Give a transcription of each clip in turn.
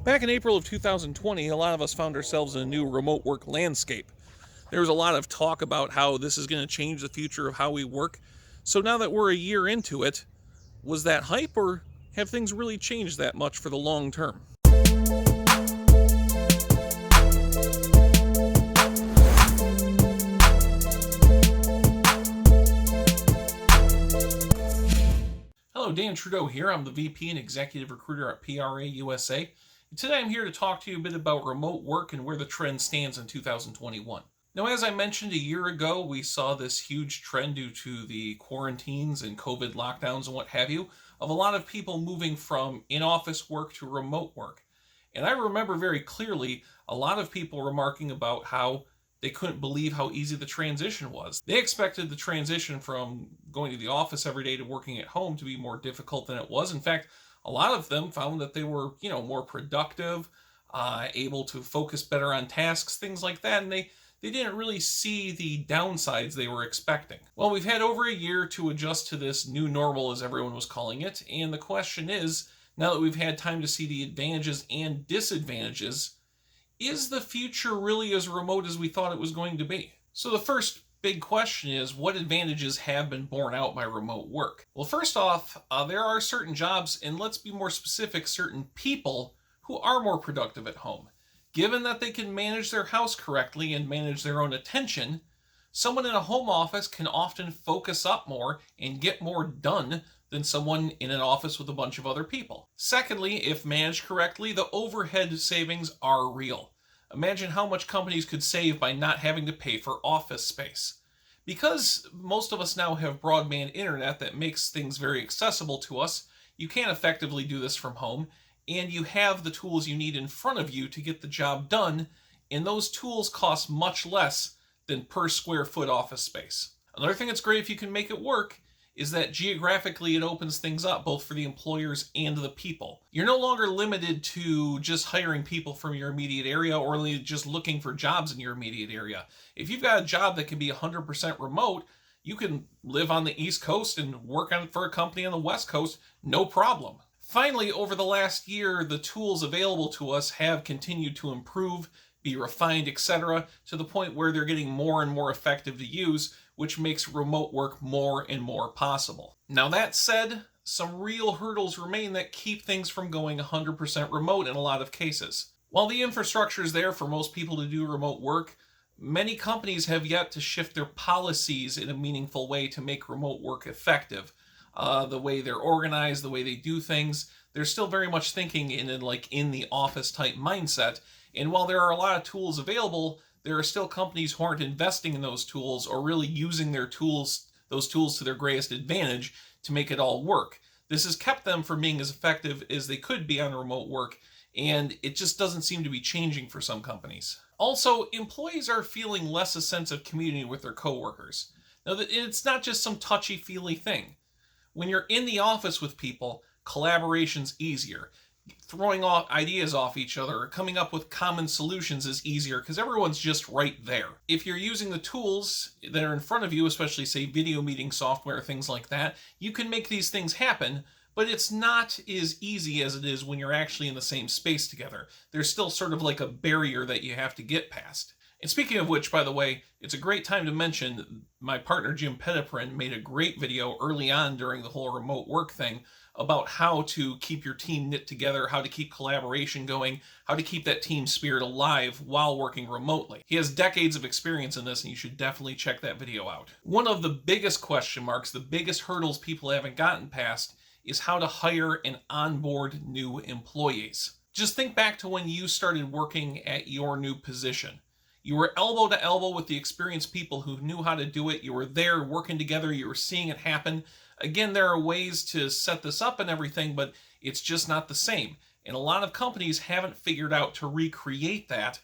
Back in April of 2020, a lot of us found ourselves in a new remote work landscape. There was a lot of talk about how this is going to change the future of how we work. So now that we're a year into it, was that hype or have things really changed that much for the long term? Hello, Dan Trudeau here. I'm the VP and Executive Recruiter at PRA USA. And today I'm here to talk to you a bit about remote work and where the trend stands in 2021. Now, as I mentioned a year ago, we saw this huge trend due to the quarantines and COVID lockdowns and what have you, of a lot of people moving from in-office work to remote work. And I remember very clearly a lot of people remarking about how they couldn't believe how easy the transition was. They expected the transition from going to the office every day to working at home to be more difficult than it was. In fact, a lot of them found that they were, more productive, able to focus better on tasks, things like that, and they didn't really see the downsides they were expecting. Well, we've had over a year to adjust to this new normal, as everyone was calling it, and the question is, now that we've had time to see the advantages and disadvantages, is the future really as remote as we thought it was going to be? So the first big question is, what advantages have been borne out by remote work? Well, first off, there are certain jobs, and let's be more specific, certain people who are more productive at home. Given that they can manage their house correctly and manage their own attention, someone in a home office can often focus up more and get more done than someone in an office with a bunch of other people. Secondly, if managed correctly, the overhead savings are real. Imagine how much companies could save by not having to pay for office space. Because most of us now have broadband internet that makes things very accessible to us, you can effectively do this from home, and you have the tools you need in front of you to get the job done, and those tools cost much less than per square foot office space. Another thing that's great if you can make it work is that geographically it opens things up both for the employers and the people. You're no longer limited to just hiring people from your immediate area or only just looking for jobs in your immediate area. If you've got a job that can be 100% remote, you can live on the East Coast and work on for a company on the West Coast, no problem. Finally, over the last year, the tools available to us have continued to improve, be refined, etc., to the point where they're getting more and more effective to use, which makes remote work more and more possible. Now, that said, some real hurdles remain that keep things from going 100% remote in a lot of cases. While the infrastructure is there for most people to do remote work, many companies have yet to shift their policies in a meaningful way to make remote work effective. The way they're organized, the way they do things, they're still very much thinking in the office type mindset. And while there are a lot of tools available, there are still companies who aren't investing in those tools or really using those tools to their greatest advantage to make it all work. This has kept them from being as effective as they could be on remote work, and it just doesn't seem to be changing for some companies. Also, employees are feeling less a sense of community with their coworkers. Now, it's not just some touchy-feely thing. When you're in the office with people, collaboration's easier. Throwing off ideas off each other or coming up with common solutions is easier because everyone's just right there. If you're using the tools that are in front of you, especially say video meeting software, things like that, you can make these things happen, but it's not as easy as it is when you're actually in the same space together. There's still sort of like a barrier that you have to get past. And speaking of which, by the way, it's a great time to mention my partner Jim Petiprin made a great video early on during the whole remote work thing about how to keep your team knit together, how to keep collaboration going, how to keep that team spirit alive while working remotely. He has decades of experience in this, and you should definitely check that video out. One of the biggest question marks, the biggest hurdles people haven't gotten past, is how to hire and onboard new employees. Just think back to when you started working at your new position. You were elbow to elbow with the experienced people who knew how to do it. You were there working together. You were seeing it happen. Again, there are ways to set this up and everything, but it's just not the same. And a lot of companies haven't figured out to recreate that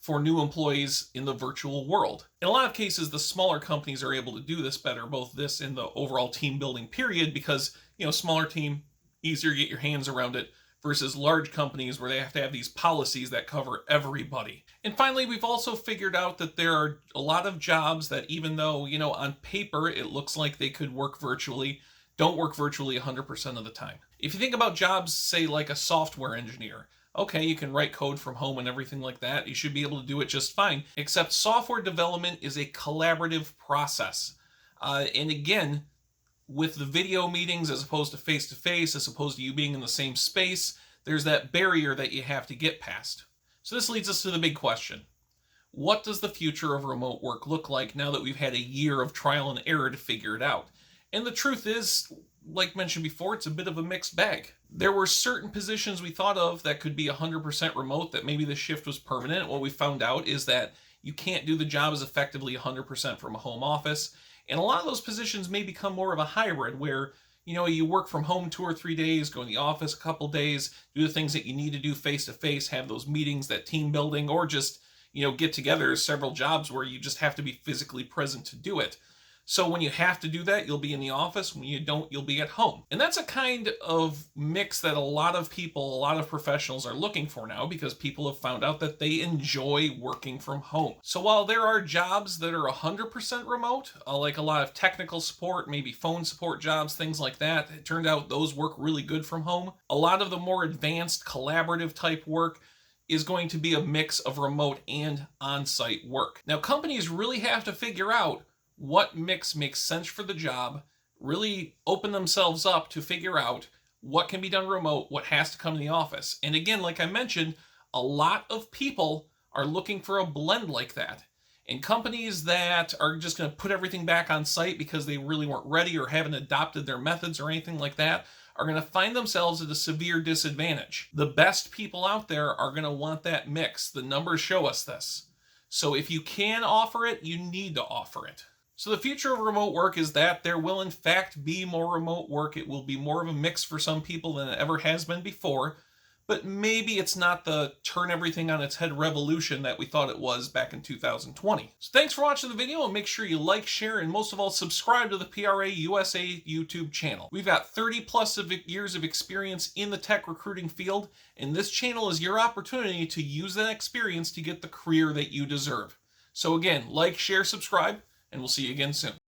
for new employees in the virtual world. In a lot of cases, the smaller companies are able to do this better, both this and the overall team building period, because, smaller team, easier to get your hands around it, versus large companies where they have to have these policies that cover everybody. And finally, we've also figured out that there are a lot of jobs that, even though, on paper it looks like they could work virtually, don't work virtually 100% of the time. If you think about jobs, say like a software engineer, Okay, you can write code from home and everything like that. You should be able to do it just fine. Except software development is a collaborative process. And again, with the video meetings as opposed to face, as opposed to you being in the same space, there's that barrier that you have to get past. So this leads us to the big question. What does the future of remote work look like now that we've had a year of trial and error to figure it out? And the truth is, like mentioned before, it's a bit of a mixed bag. There were certain positions we thought of that could be 100% remote, that maybe the shift was permanent. What we found out is that you can't do the job as effectively 100% from a home office. And a lot of those positions may become more of a hybrid where you work from home 2 or 3 days, go in the office a couple days, do the things that you need to do face to face, have those meetings, that team building, or just get together several jobs where you just have to be physically present to do it. So when you have to do that, you'll be in the office. When you don't, you'll be at home. And that's a kind of mix that a lot of people, a lot of professionals are looking for now, because people have found out that they enjoy working from home. So while there are jobs that are 100% remote, like a lot of technical support, maybe phone support jobs, things like that, it turned out those work really good from home. A lot of the more advanced collaborative type work is going to be a mix of remote and on-site work. Now, companies really have to figure out what mix makes sense for the job, really open themselves up to figure out what can be done remote, what has to come to the office. And again, like I mentioned, a lot of people are looking for a blend like that. And companies that are just going to put everything back on site because they really weren't ready or haven't adopted their methods or anything like that are going to find themselves at a severe disadvantage. The best people out there are going to want that mix. The numbers show us this. So if you can offer it, you need to offer it. So the future of remote work is that there will in fact be more remote work. It will be more of a mix for some people than it ever has been before. But maybe it's not the turn everything on its head revolution that we thought it was back in 2020. So thanks for watching the video, and make sure you like, share, and most of all, subscribe to the PRA USA YouTube channel. We've got 30 plus years of experience in the tech recruiting field, and this channel is your opportunity to use that experience to get the career that you deserve. So again, like, share, subscribe, and we'll see you again soon.